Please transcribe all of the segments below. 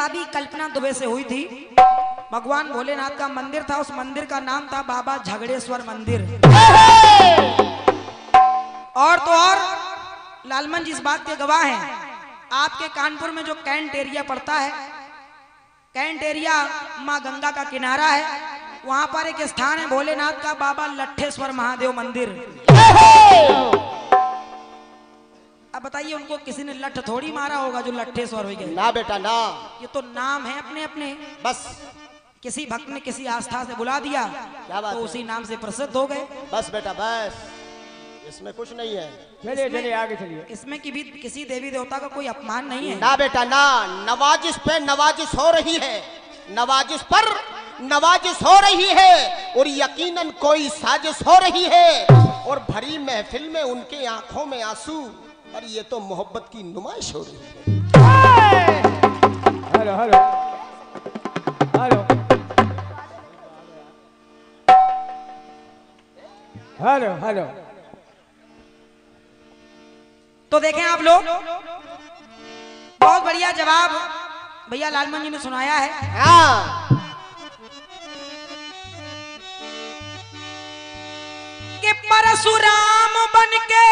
जवाबी कल्पना दुबे से हुई थी। भगवान भोलेनाथ का मंदिर था, उस मंदिर का नाम था बाबा झगड़ेश्वर मंदिर। और तो और लालमन जी इस बात के गवाह हैं, आपके कानपुर में जो कैंट एरिया पड़ता है, कैंट एरिया माँ गंगा का किनारा है, वहां पर एक स्थान है भोलेनाथ का, बाबा लट्ठेश्वर महादेव मंदिर। अब बताइए, उनको किसी ने लठ थोड़ी मारा होगा जो लट्ठेश्वर हो गए। ना बेटा ना, ये तो नाम है अपने अपने, बस किसी भक्त ने किसी आस्था से बुला दिया, क्या बात तो है? उसी नाम से प्रसिद्ध हो गए। बस बेटा बस, इसमें कुछ नहीं है। चलिए चलिए आगे चलिए। इसमें की भी किसी देवी देवता का कोई अपमान नहीं है। ना बेटा ना, नवाजिश पे नवाजिश हो रही है, नवाजिश पर नवाजिश हो रही है, और यकीनन कोई साजिश हो रही है, और भरी महफिल में उनके आंखों में आंसू, और ये तो मोहब्बत की नुमाइश हो रही है। Hello hello hello hello hello. तो देखें आप लोग, बहुत बढ़िया जवाब भैया लालमन जी ने सुनाया है। हाँ, कि परशुराम बन के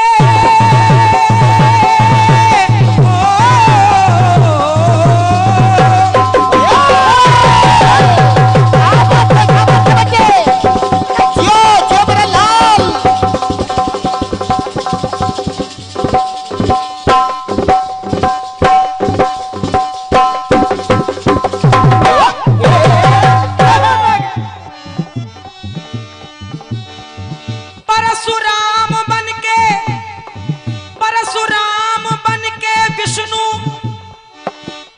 परशुराम बन के विष्णु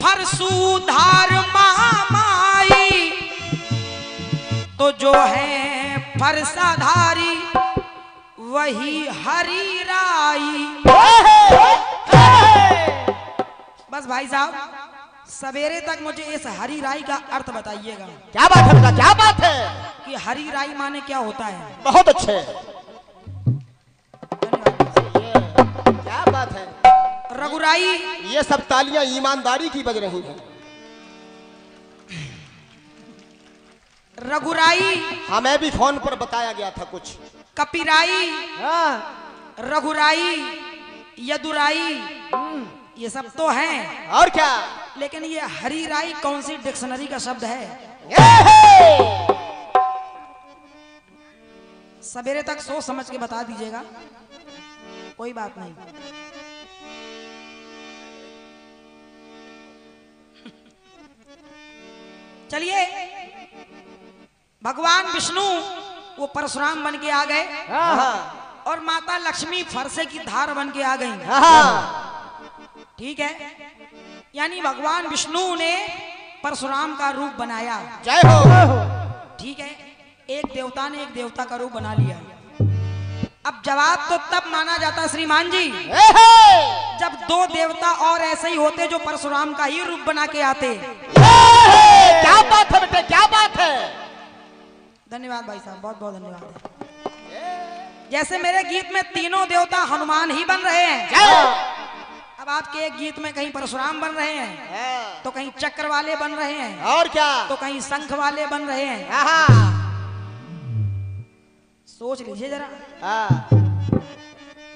फरसूधार महामाई, तो जो है फरसाधारी वही हरि राई। बस भाई साहब, सवेरे तक मुझे इस हरि राई का अर्थ बताइएगा। क्या बात है बेटा, क्या बात है? कि हरि राई माने क्या होता है। बहुत अच्छे, क्या बात है? रघुराई, ये सब तालियां ईमानदारी की बज रही हैं। रघुराई, हमें भी फोन पर बताया गया था कुछ। कपिराई, हाँ रघुराई, यदुराई, ये सब तो हैं, और क्या? लेकिन ये हरि राई कौन सी डिक्शनरी का शब्द है? सवेरे तक सोच समझ के बता दीजिएगा, कोई बात नहीं। चलिए, भगवान विष्णु वो परशुराम बन के आ गए, हाँ और माता लक्ष्मी फरसे की धार बन के आ गई। हाँ, ठीक है, यानी भगवान विष्णु ने परशुराम का रूप बनाया। जय हो। ठीक है, एक देवता ने एक देवता का रूप बना लिया। अब जवाब तो तब माना जाता श्रीमान जी, जब दो देवता और ऐसे ही होते जो परशुराम का ही रूप बना के आते। क्या बात है बेटे, क्या बात है? धन्यवाद भाई साहब, बहुत बहुत धन्यवाद। जैसे मेरे गीत में तीनों देवता हनुमान ही बन रहे हैं, अब आपके एक गीत में कहीं परशुराम बन रहे हैं, तो कहीं चक्र वाले बन रहे हैं, और क्या? तो कहीं शंख वाले बन रहे हैं। हाँ सोच लीजिए जरा। हाँ,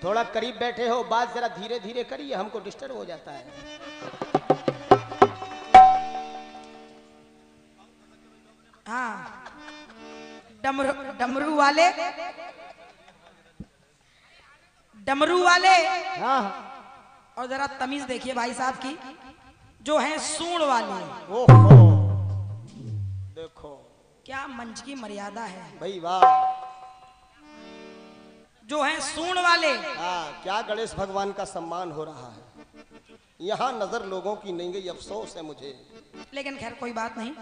थोड़ा करीब बैठे हो, बात जरा धीरे धीरे करिए, हमको डिस्टर्ब हो जाता है। हाँ, डमरू डमरू वाले, डमरू वाले, हाँ और जरा तमीज देखिए भाई साहब की, जो है सूंड वाले। ओहो, देखो क्या मंच की मर्यादा है। भाई, वाह। जो है सूंड वाले, हाँ, क्या गणेश भगवान का सम्मान हो रहा है। यहाँ नजर लोगों की नहीं गई, अफसोस है मुझे, लेकिन खैर कोई बात नहीं।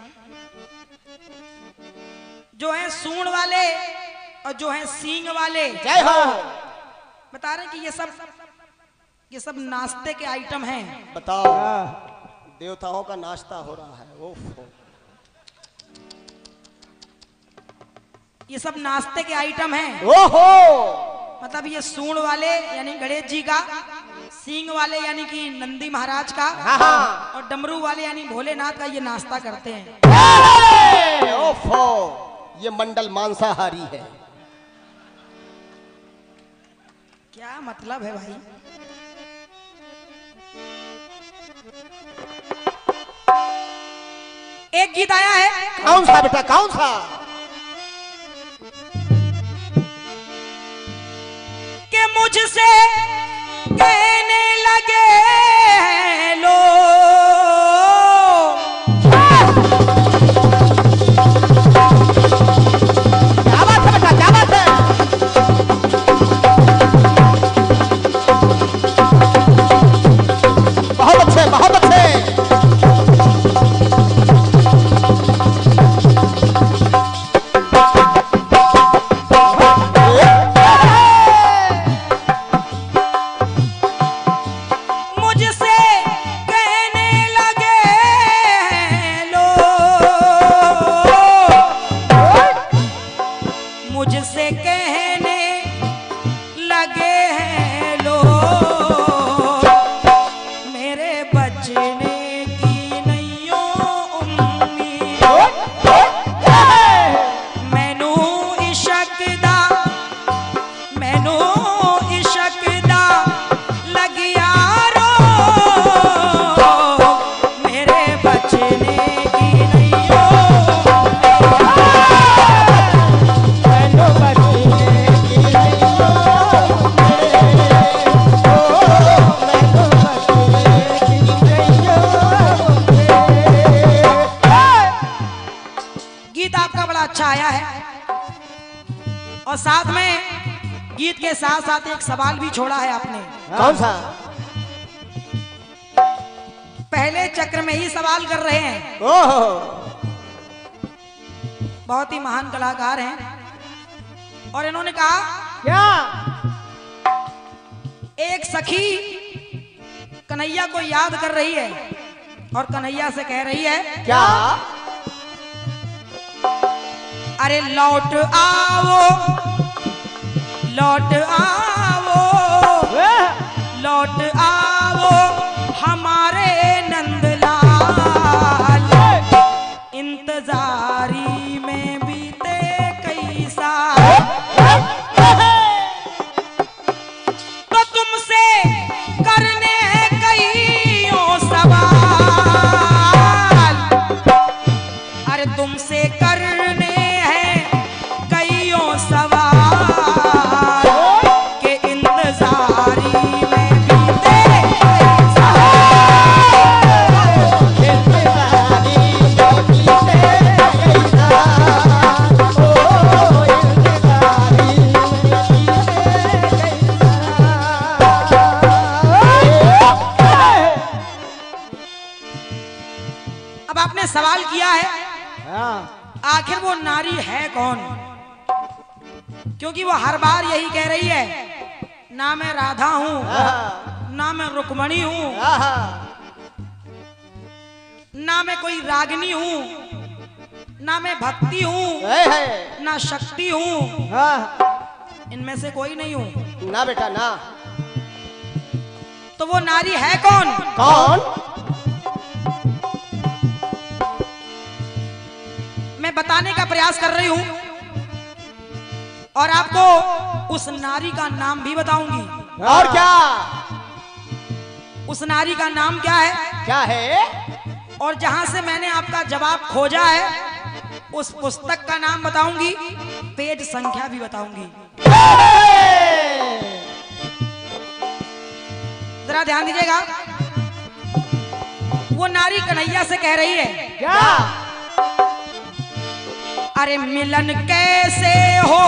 जो है सूंड वाले और जो है सींग वाले, जय हो। बता रहे कि ये सब नाश्ते के आइटम हैं। बताओ, देवताओं का नाश्ता हो रहा है। ओहो, ये सब नाश्ते के आइटम हैं। ओहो, मतलब ये सूंड वाले यानी गणेश जी का सींग वाले यानी कि नंदी महाराज का, हाँ हाँ। और डमरू वाले यानी भोलेनाथ का ये नाश्ता करते हैं। ओफो, ये मंडल मांसाहारी है। क्या मतलब है भाई? एक गीत आया है, कौन सा बेटा, कौन सा? कि मुझसे कहने लगे हैं लोग, क्या बात है बेटा, क्या बात है? बहुत अच्छे, बहुत अच्छे। मुझसे कहने लगे हैं लोग, मुझसे कहने लगे हैं लोग, मेरे बचने की नहीं उम्मीद, मैनू इशकदा, मैनू इशकदा लगिया रो, मेरे बचने की नहीं मैनू बचने की नहीं हो, मैनू बचने की नहीं हो। गीत आपका बड़ा अच्छा आया है, और साथ में गीत के साथ साथ एक सवाल भी छोड़ा है आपने। कौन सा? पहले चक्र में ही सवाल कर रहे हैं, ओहो, बहुत ही महान कलाकार हैं, और इन्होंने कहा क्या? एक सखी कन्हैया को याद कर रही है और कन्हैया से कह रही है, क्या? अरे लौट आओ, लौट आओ, लौट आओ हमारे नंदलाल, इंतजारी में बीते कई साल, तो तुमसे करने कईयों सवाल, अरे तुमसे करने हैं कईयों सवाल, के इंतजारी में बीते कई अब आपने सवाल किया है, हाँ, आखिर वो नारी है कौन? क्योंकि वो हर बार यही कह रही है, ना मैं राधा हूं, ना मैं रुक्मणी हूं, ना मैं कोई रागिनी हूं, ना मैं भक्ति हूं, ना शक्ति हूं, हाँ, इनमें से कोई नहीं हूं। ना बेटा ना। तो वो नारी है कौन? कौन? मैं बताने का प्रयास कर रही हूं, और आपको उस नारी का नाम भी बताऊंगी। और क्या? उस नारी का नाम क्या है, क्या है? और जहां से मैंने आपका जवाब खोजा है उस पुस्तक का नाम बताऊंगी, पेज संख्या भी बताऊंगी। जरा ध्यान दीजिएगा। वो नारी कन्हैया से कह रही है, क्या? अरे मिलन कैसे हो,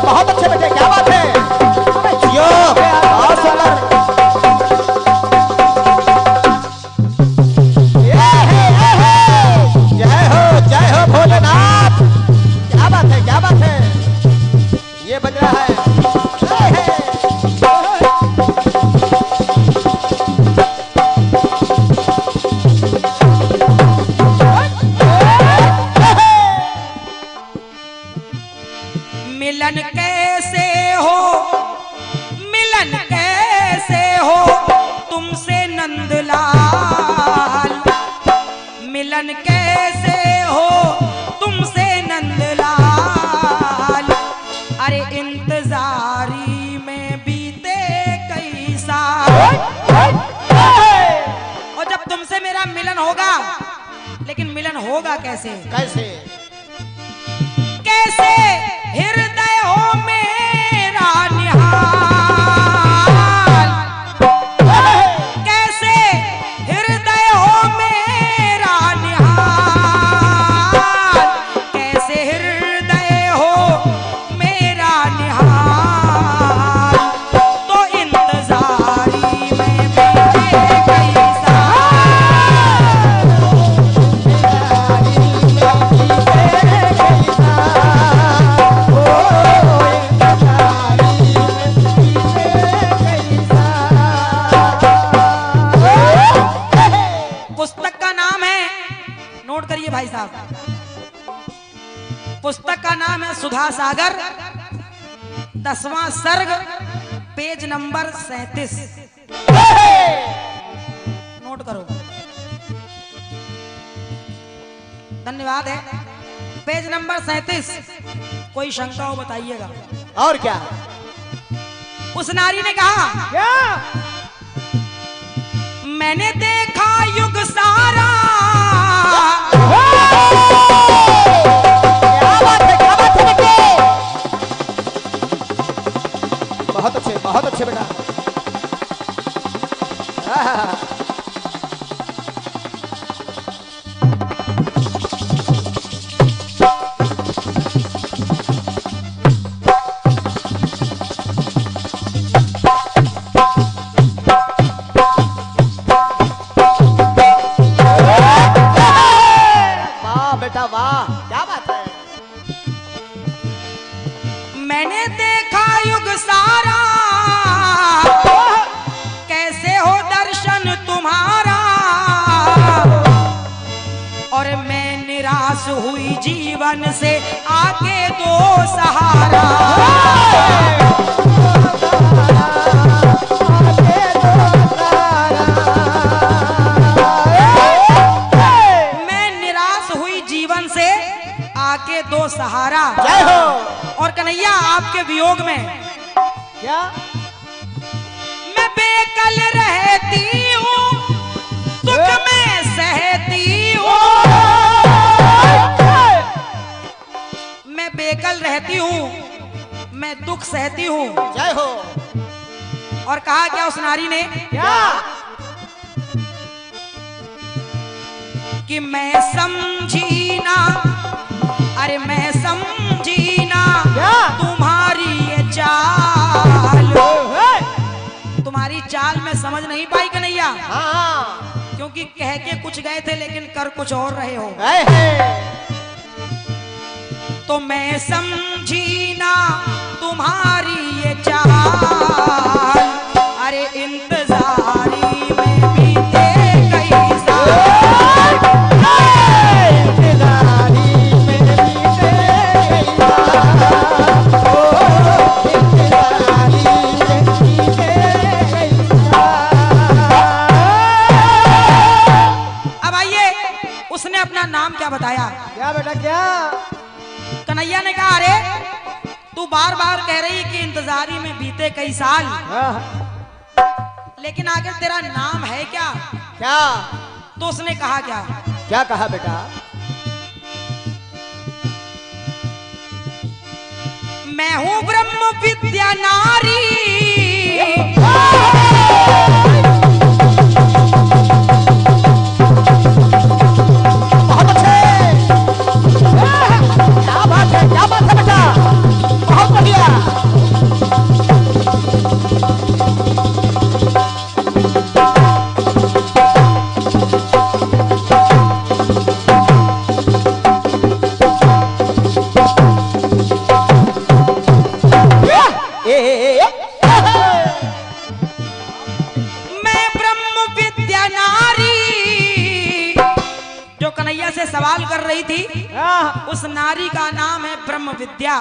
बहुत अच्छे बेटे, क्या बात है? जियो, बहुत सुंदर। जय हो भोलेनाथ। क्या बात है, क्या बात है? ये बज रहा है। और जब तुमसे मेरा मिलन होगा, लेकिन मिलन होगा कैसे? कैसे? कैसे हृदय हो मेरा निहाल, कैसे हृदय हो मेरा निहाल, कैसे हृदय हो मेरा निहाल, तो इंतजारी में बीते कई पुस्तक का नाम है, नोट करिए भाई साहब, पुस्तक का नाम है सुधा सागर, 10वां सर्ग, पेज नंबर 37। नोट करो, धन्यवाद है। Page number 37। कोई शंका हो बताइएगा। और क्या? उस नारी ने कहा, क्या? मैंने देखा युग सारा, क्या बात है, क्या बात है बेटे? बहुत अच्छे बेटा। आहा। वाह बेटा वाह, क्या बात है? मैंने देखा युग सारा, कैसे हो दर्शन तुम्हारा, और मैं निराश हुई जीवन से, आके दो सहारा। मैं निराश हुई जीवन से, आके दो सहारा। जय हो। और कन्हैया आपके वियोग में क्या? मैं बेकल रहती हूँ, दुख में सहती हूँ, मैं बेकल रहती हूँ, मैं दुख सहती हूँ। जय हो। और कहा क्या उस नारी ने? क्या? कि मैं समझी ना, अरे मैं समझी ना क्या? तुम्हारी ये चाल, तुम्हारी चाल में समझ नहीं पाई कन्हैया, हाँ। क्योंकि कह के कुछ गए थे लेकिन कर कुछ और रहे हो। गए हैं। तो मैं समझी ना तुम्हारी ये चाल, अरे इंतजारी में बीते कई साल। अब आइए, उसने अपना नाम क्या बताया? क्या बेटा क्या? कन्हैया ने कहा, अरे तू बार बार कह रही है कि इंतजारी में बीते कई साल, लेकिन आखिर तेरा नाम है क्या? क्या? तो उसने कहा क्या? क्या कहा बेटा? मैं हूँ ब्रह्म विद्या नारी, बहुत अच्छे। क्या बात है, क्या बात है बेटा? बहुत बढ़िया। मैं ब्रह्म विद्या नारी, जो कन्हैया से सवाल कर रही थी, उस नारी का नाम है ब्रह्म विद्या।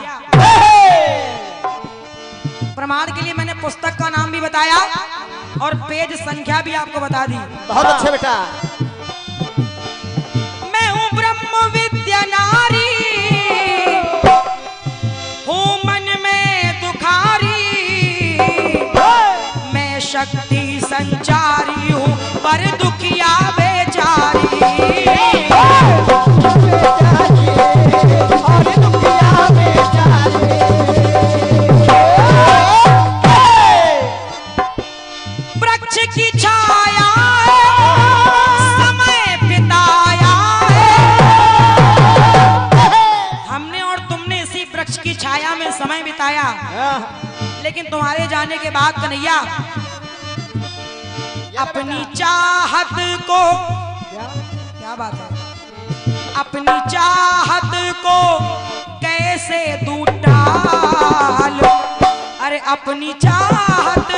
प्रमाण के लिए मैंने पुस्तक का नाम भी बताया और पेज संख्या भी आपको बता दी। बहुत अच्छे बेटा। मैं हूँ ब्रह्म विद्या नारी, हूँ मन में दुखारी, मैं शक्ति लेकिन तुम्हारे जाने के बाद कन्हैया अपनी चाहत को, क्या बात है, अपनी चाहत को कैसे दूं टाल, अरे अपनी चाहत